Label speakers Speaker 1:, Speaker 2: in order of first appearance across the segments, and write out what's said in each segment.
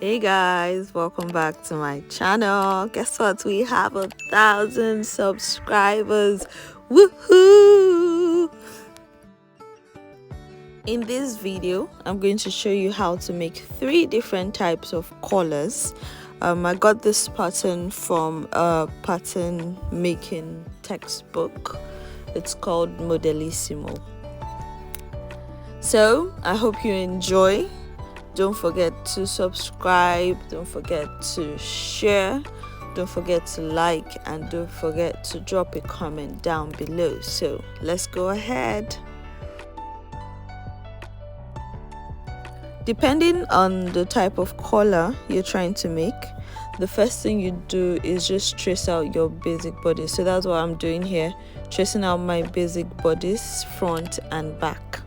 Speaker 1: Hey guys, welcome back to my channel. Guess what? We have 1,000 subscribers. Woohoo! In this video, I'm going to show you how to make 3 different types of collars. I got this pattern from a pattern making textbook. It's called Modelissimo. So I hope you enjoy. Don't forget to subscribe, don't forget to share, don't forget to like, and don't forget to drop a comment down below. So let's go ahead. Depending on the type of collar you're trying to make, the first thing you do is just trace out your basic body. So that's what I'm doing here, tracing out my basic bodies, front and back.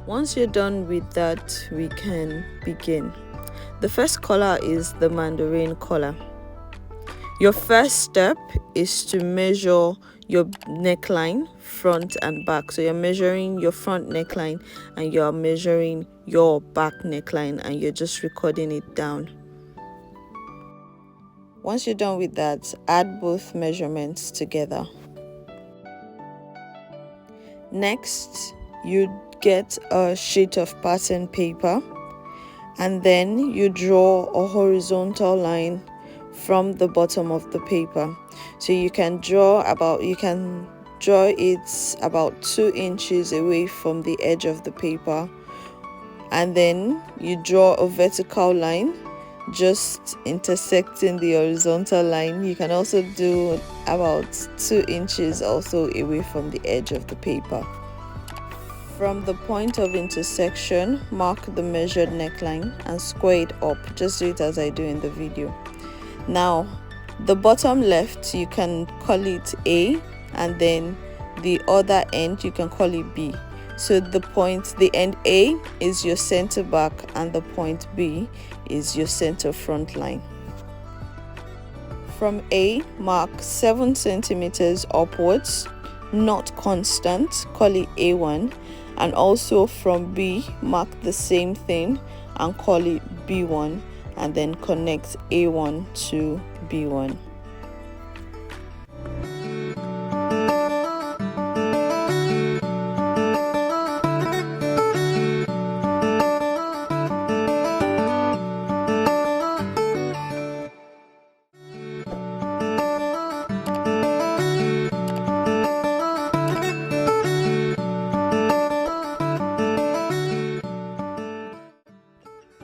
Speaker 1: Once you're done with that, we can begin. The first collar is the Mandarin collar. Your first step is to measure your neckline, front and back. So you're measuring your front neckline and you're measuring your back neckline, and you're just recording it down. Once you're done with that, add both measurements together. Next, you get a sheet of pattern paper, and then you draw a horizontal line from the bottom of the paper. So you can draw it about 2 inches away from the edge of the paper, and then you draw a vertical line just intersecting the horizontal line. You can also do about 2 inches also away from the edge of the paper. From the point of intersection, mark the measured neckline and square it up. Just do it as I do in the video. Now, the bottom left, you can call it A, and then the other end, you can call it B. So the end A is your center back, and the point B is your center front line. From A, mark 7 centimeters upwards, not constant, call it A1. And also from B, mark the same thing and call it B1, and then connect A1 to B1.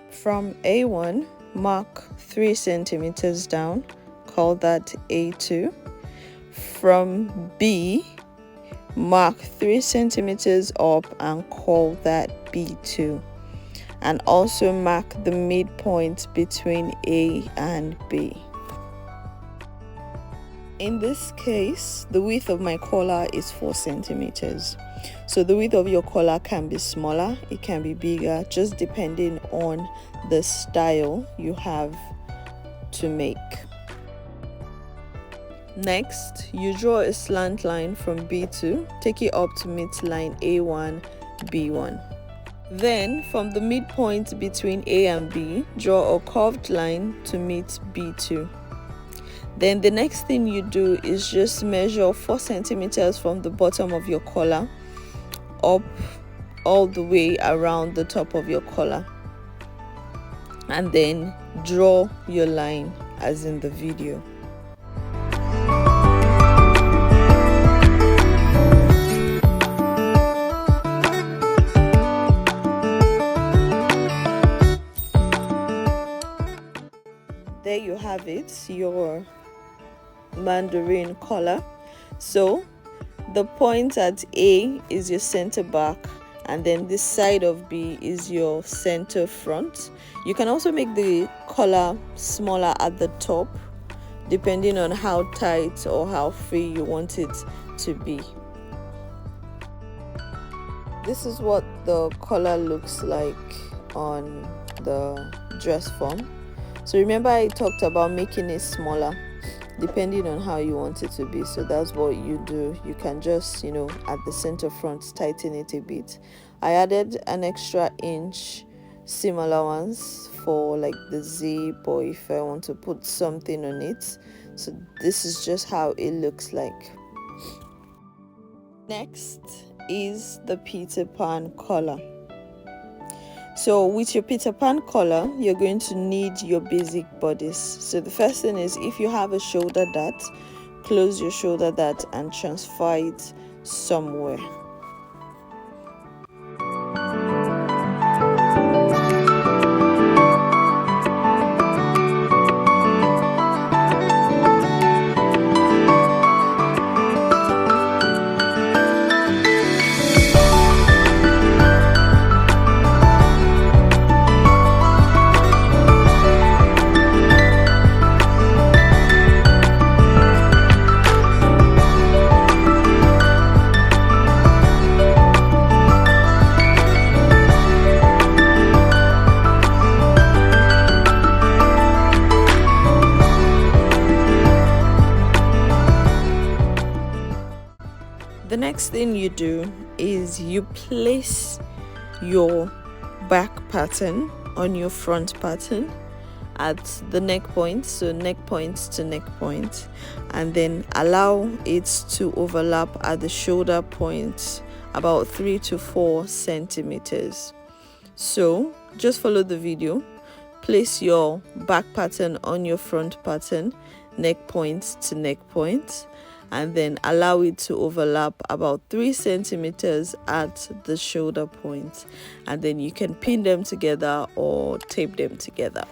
Speaker 1: From A1, mark 3 centimeters down, call that A2. From B, mark 3 centimeters up and call that B2. And also mark the midpoint between A and B. In this case, the width of my collar is 4 centimeters. So the width of your collar can be smaller, it can be bigger, just depending on the style you have to make. Next, you draw a slant line from B2, take it up to meet line A1, B1. Then, from the midpoint between A and B, draw a curved line to meet B2. Then the next thing you do is just measure 4 centimeters from the bottom of your collar up all the way around the top of your collar. and then draw your line as in the video. There you have it, your Mandarin collar. So the point at A is your center back, and then this side of B is your center front. You can also make the collar smaller at the top depending on how tight or how free you want it to be. This is what the collar looks like on the dress form. So remember, I talked about making it smaller depending on how you want it to be. So that's what you do. You can just, at the center front, tighten it a bit. I added an extra inch seam allowance for like the zip, or if I want to put something on it. So this is just how it looks like. Next is the Peter Pan collar. So with your Peter Pan collar, you're going to need your basic bodice. So the first thing is, if you have a shoulder dart, close your shoulder dart and transfer it somewhere. The next thing you do is you place your back pattern on your front pattern at the neck point, so neck point to neck point, and then allow it to overlap at the shoulder point about 3 to 4 centimeters. So just follow the video, place your back pattern on your front pattern, neck point to neck point, and then allow it to overlap about 3 centimeters at the shoulder point, and then you can pin them together or tape them together.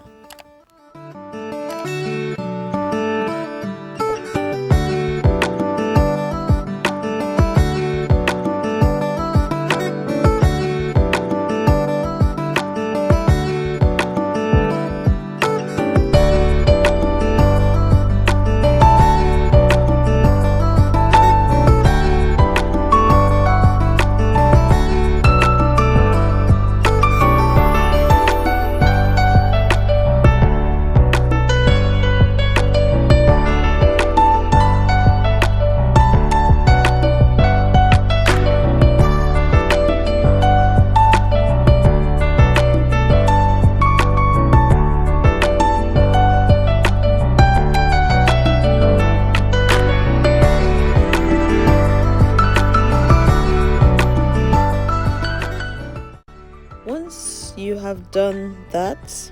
Speaker 1: Once you have done that,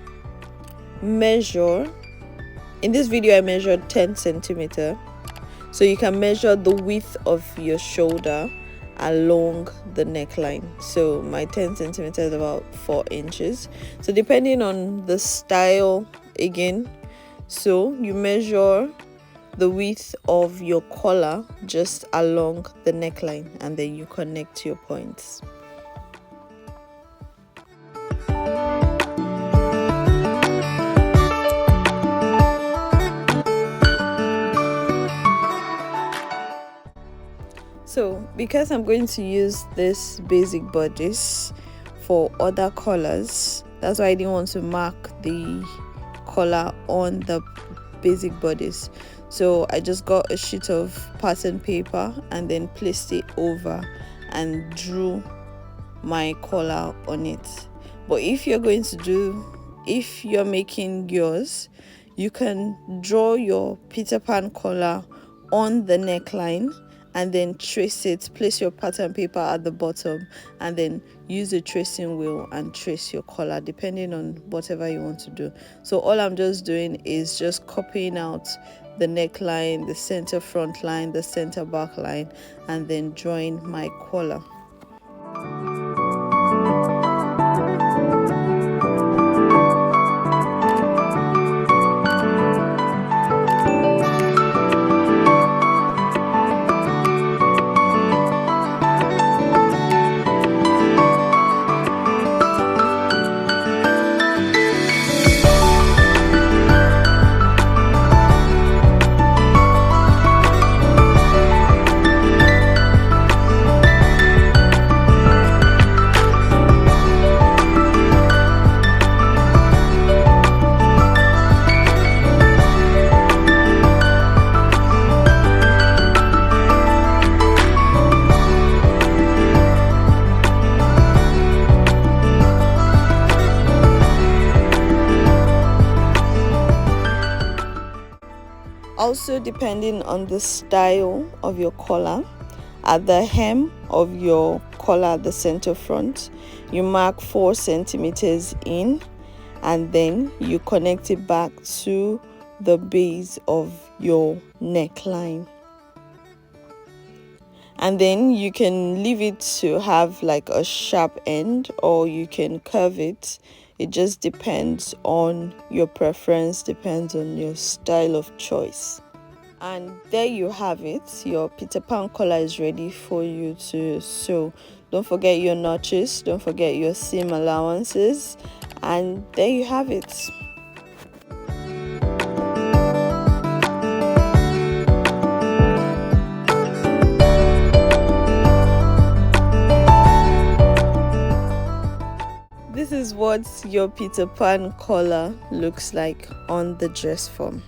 Speaker 1: measure. In this video I measured 10 centimeter, so you can measure the width of your shoulder along the neckline. So my 10 centimeter is about 4 inches. So depending on the style again, so you measure the width of your collar just along the neckline, and then you connect your points. So because I'm going to use this basic bodice for other collars, that's why I didn't want to mark the collar on the basic bodice. So I just got a sheet of pattern paper and then placed it over and drew my collar on it. But if you're making yours, you can draw your Peter Pan collar on the neckline and then trace it. Place your pattern paper at the bottom and then use a tracing wheel and trace your collar depending on whatever you want to do. So all I'm just doing is just copying out the neckline, the center front line, the center back line, and then drawing my collar. Also, depending on the style of your collar, at the hem of your collar at the center front, you mark 4 centimeters in, and then you connect it back to the base of your neckline. And then you can leave it to have like a sharp end, or you can curve it. It just depends on your preference, depends on your style of choice. And there you have it. Your Peter Pan collar is ready for you to sew. Don't forget your notches, don't forget your seam allowances, and there you have it. This is what your Peter Pan collar looks like on the dress form.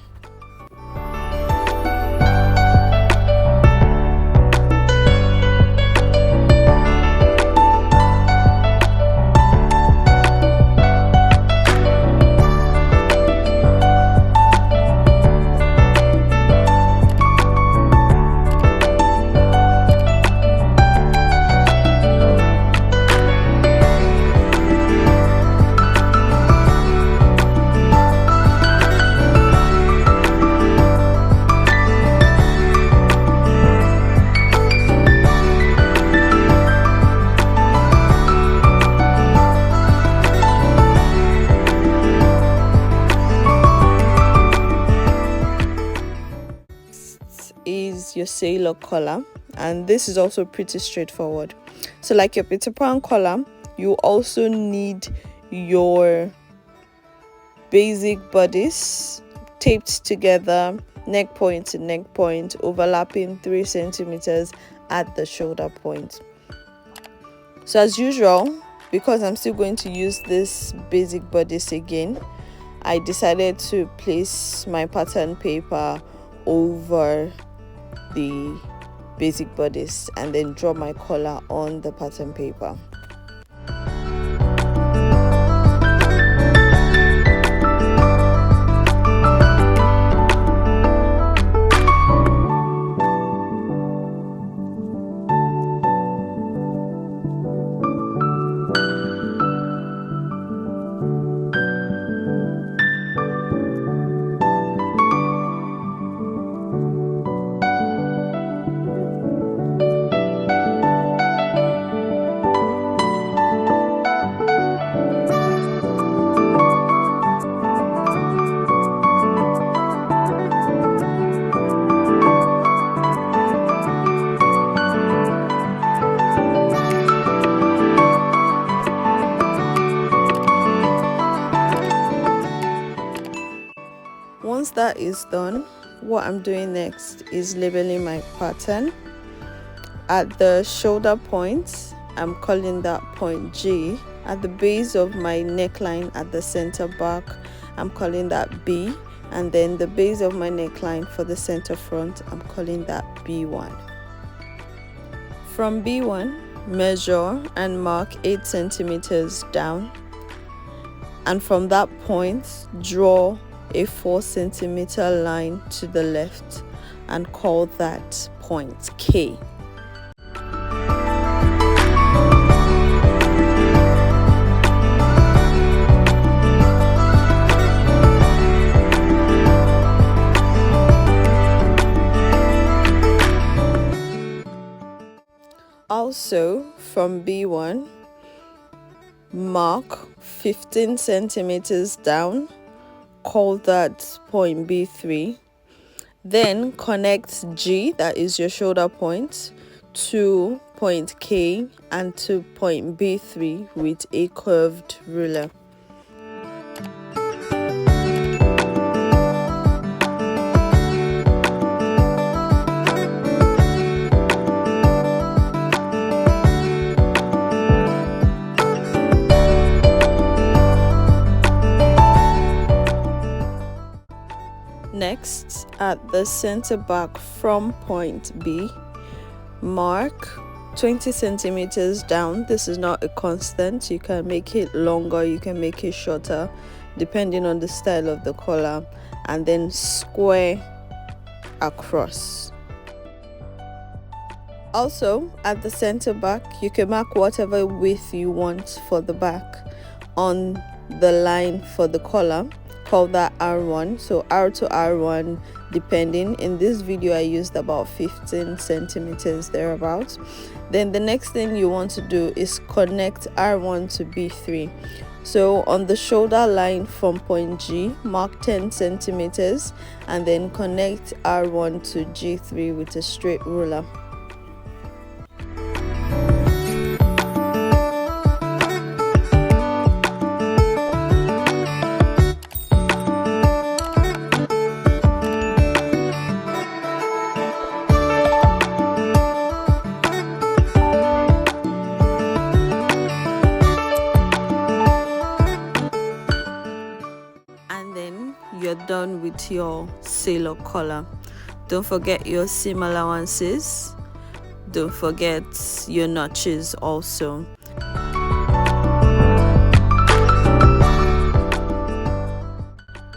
Speaker 1: Is your sailor collar, and this is also pretty straightforward. So like your Peter Pan collar, you also need your basic bodice taped together, neck point to neck point, overlapping 3 centimeters at the shoulder point. So as usual, because I'm still going to use this basic bodice again, I decided to place my pattern paper over the basic bodice and then draw my collar on the pattern paper. Once that is done, what I'm doing next is labeling my pattern. At the shoulder point, I'm calling that point G. At the base of my neckline at the center back, I'm calling that B. And then the base of my neckline for the center front, I'm calling that B1. From B1, measure and mark 8 centimeters down. And from that point, draw a 4 centimeter line to the left and call that point K. Also, from B1, mark 15 centimeters down, call that point B3. Then connect G, that is your shoulder point, to point K and to point B3 with a curved ruler. Next, at the center back from point B, mark 20 centimeters down. This is not a constant. You can make it longer, you can make it shorter, depending on the style of the collar, and then square across. Also, at the center back, you can mark whatever width you want for the back on the line for the collar. Call that R1, so R to R1 depending. In this video I used about 15 centimeters thereabouts. Then the next thing you want to do is connect R1 to B3. So on the shoulder line from point G, mark 10 centimeters and then connect R1 to G3 with a straight ruler. You're done with your sailor collar. Don't forget your seam allowances. Don't forget your notches also.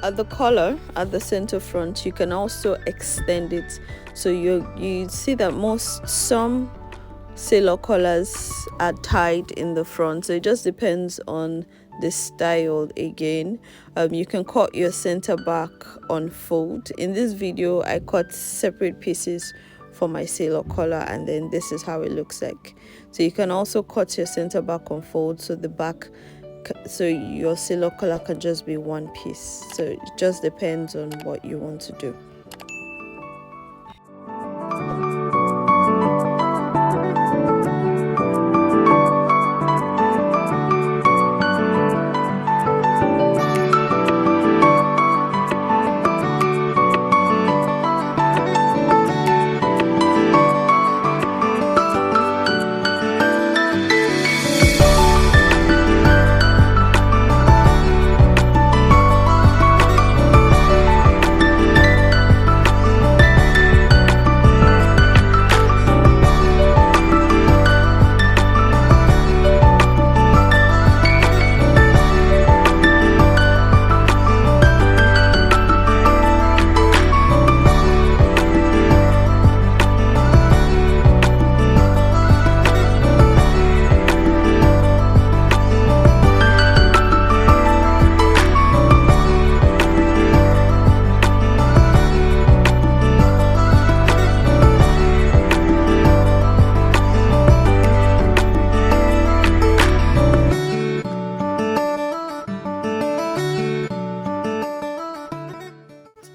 Speaker 1: At the collar at the center front, you can also extend it. So you see that some sailor collars are tied in the front, so it just depends on the style again. You can cut your center back on fold. In this video I cut separate pieces for my sailor collar, and then this is how it looks like. So you can also cut your center back on fold, so your sailor collar can just be one piece. So it just depends on what you want to do.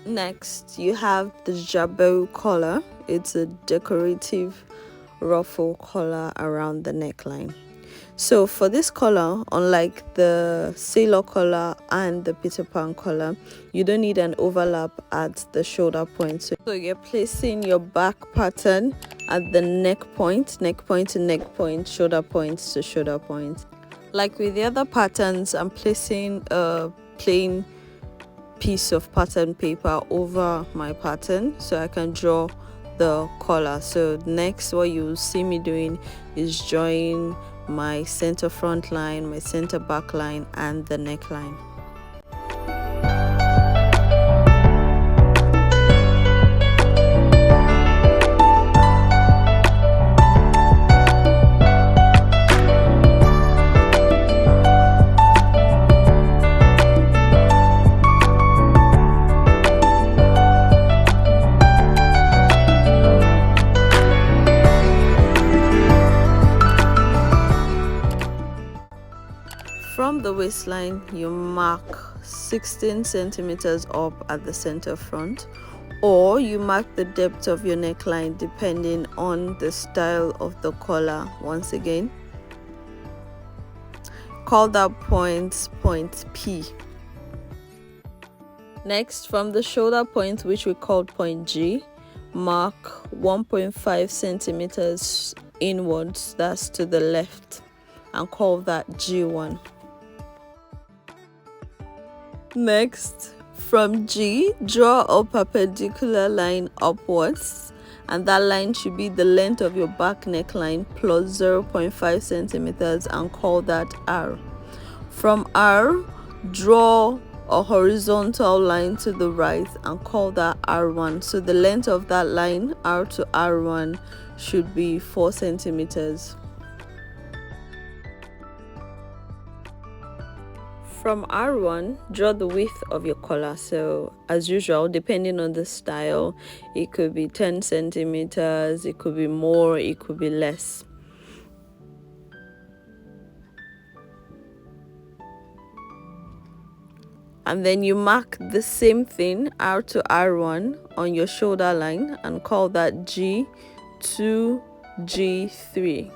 Speaker 1: Next, you have the Jabo collar. It's a decorative ruffle collar around the neckline. So for this collar, unlike the sailor collar and the Peter Pan collar, you don't need an overlap at the shoulder point. So you're placing your back pattern at the neck point to neck point, shoulder point to shoulder point. Like with the other patterns, I'm placing a plain piece of pattern paper over my pattern so I can draw the collar. So next, what you see me doing is drawing my center front line, my center back line, and the neckline. the waistline, you mark 16 centimeters up at the center front, or you mark the depth of your neckline depending on the style of the collar. Once again, call that point P. Next, from the shoulder point, which we called point G, mark 1.5 centimeters inwards, that's to the left, and call that G1. Next, from G, draw a perpendicular line upwards, and that line should be the length of your back neckline plus 0.5 centimeters, and call that R. From R, draw a horizontal line to the right and call that R1. So the length of that line, R to R1, should be 4 centimeters. From R1, draw the width of your collar. So as usual, depending on the style, it could be 10 centimeters, it could be more, it could be less. And then you mark the same thing, R to R1, on your shoulder line and call that G2, G3.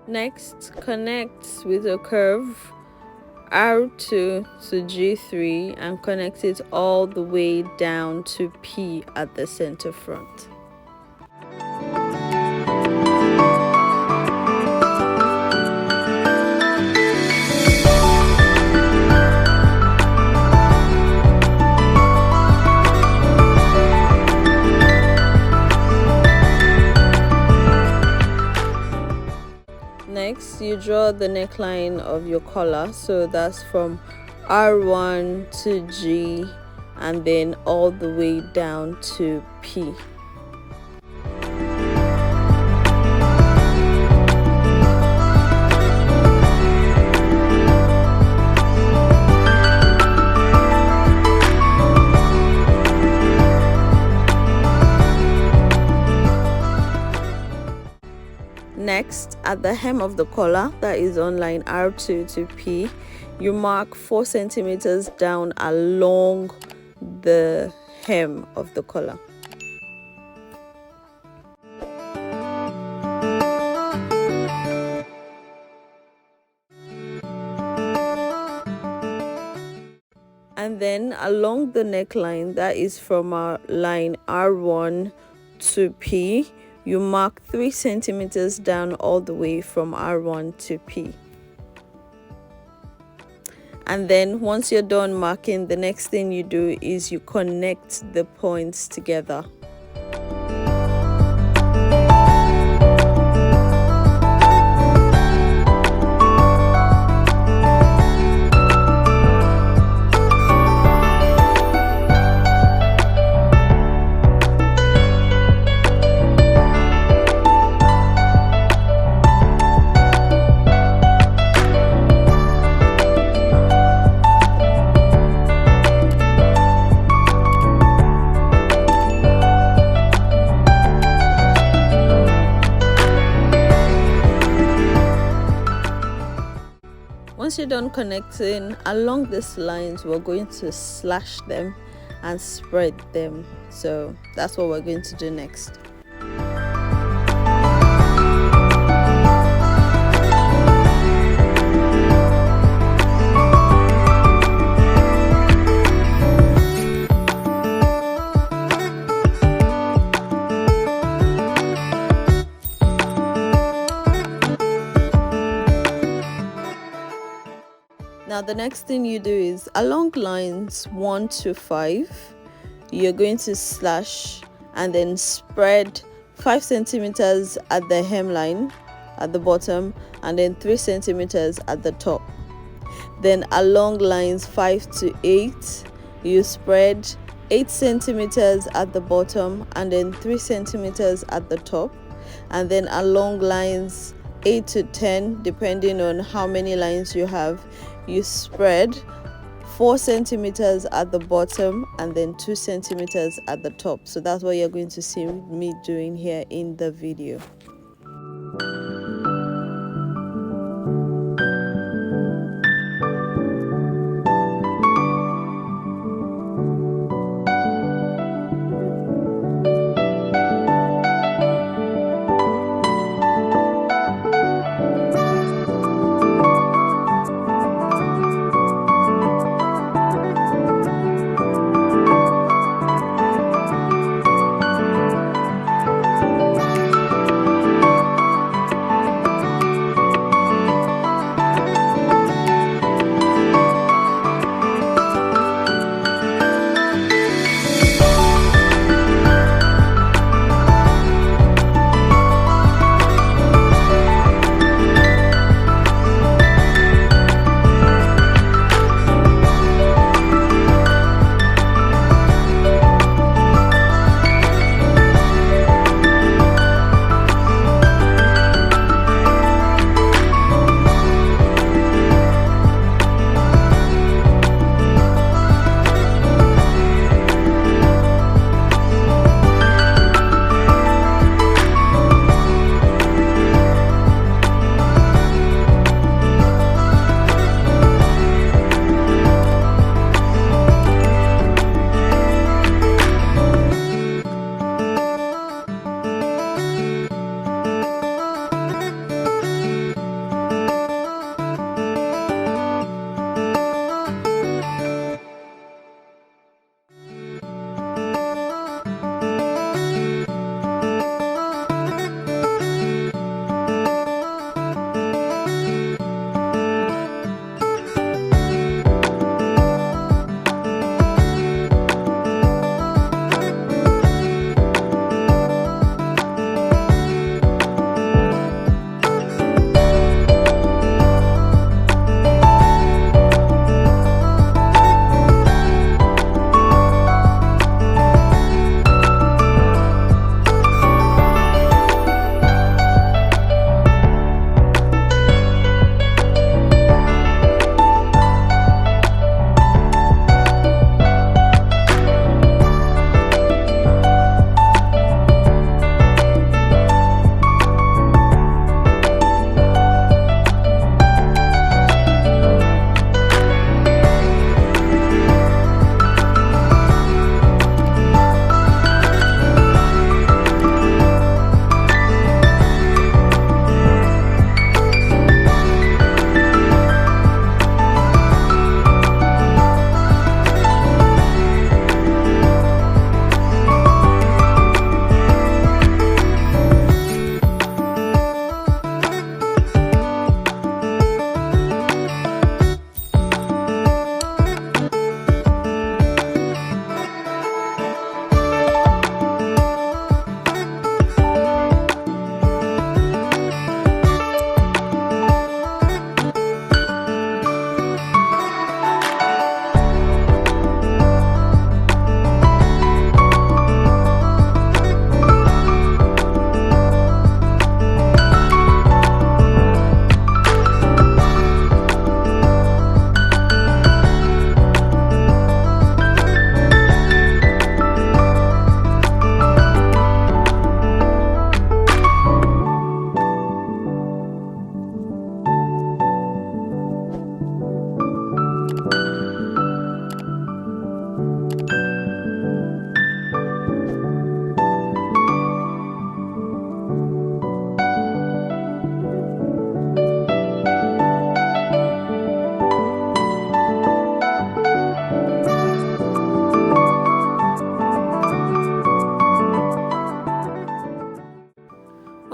Speaker 1: Next, connect with a curve R2 to G3 and connect it all the way down to P at the center front. Next, you draw the neckline of your collar, so that's from R1 to G and then all the way down to P. Next, at the hem of the collar, that is on line R2 to P, you mark 4 centimeters down along the hem of the collar. And then along the neckline, that is from our line R1 to P, you mark 3 centimeters down all the way from R1 to P. And then once you're done marking, the next thing you do is you connect the points together. Once you're done connecting along these lines, we're going to slash them and spread them. So that's what we're going to do next. Now the next thing you do is along lines 1 to 5, you're going to slash and then spread 5 centimeters at the hemline at the bottom and then 3 centimeters at the top. Then along lines 5 to 8, you spread 8 centimeters at the bottom and then 3 centimeters at the top. And then along lines 8 to 10, depending on how many lines you have, you spread 4 centimeters at the bottom and then 2 centimeters at the top. So that's what you're going to see me doing here in the video.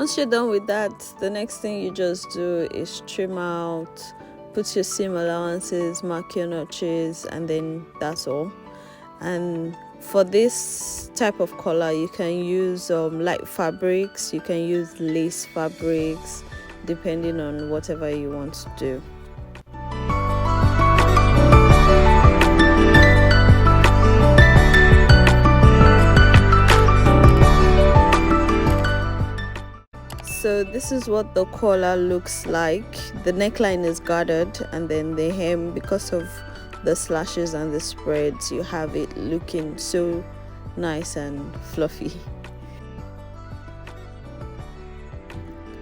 Speaker 1: once you're done with that, the next thing you just do is trim out, put your seam allowances, mark your notches, and then that's all. And for this type of collar, you can use light fabrics, you can use lace fabrics, depending on whatever you want to do. So this is what the collar looks like. The neckline is gathered, and then the hem, because of the slashes and the spreads, you have it looking so nice and fluffy.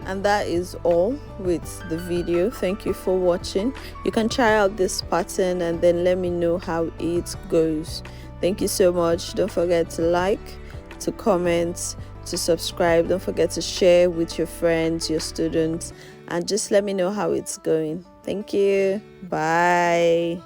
Speaker 1: And that is all with the video. Thank you for watching. You can try out this pattern and then let me know how it goes. Thank you so much. Don't forget to like, to comment, to subscribe. Don't forget to share with your friends, your students, and just let me know how it's going. Thank you. Bye.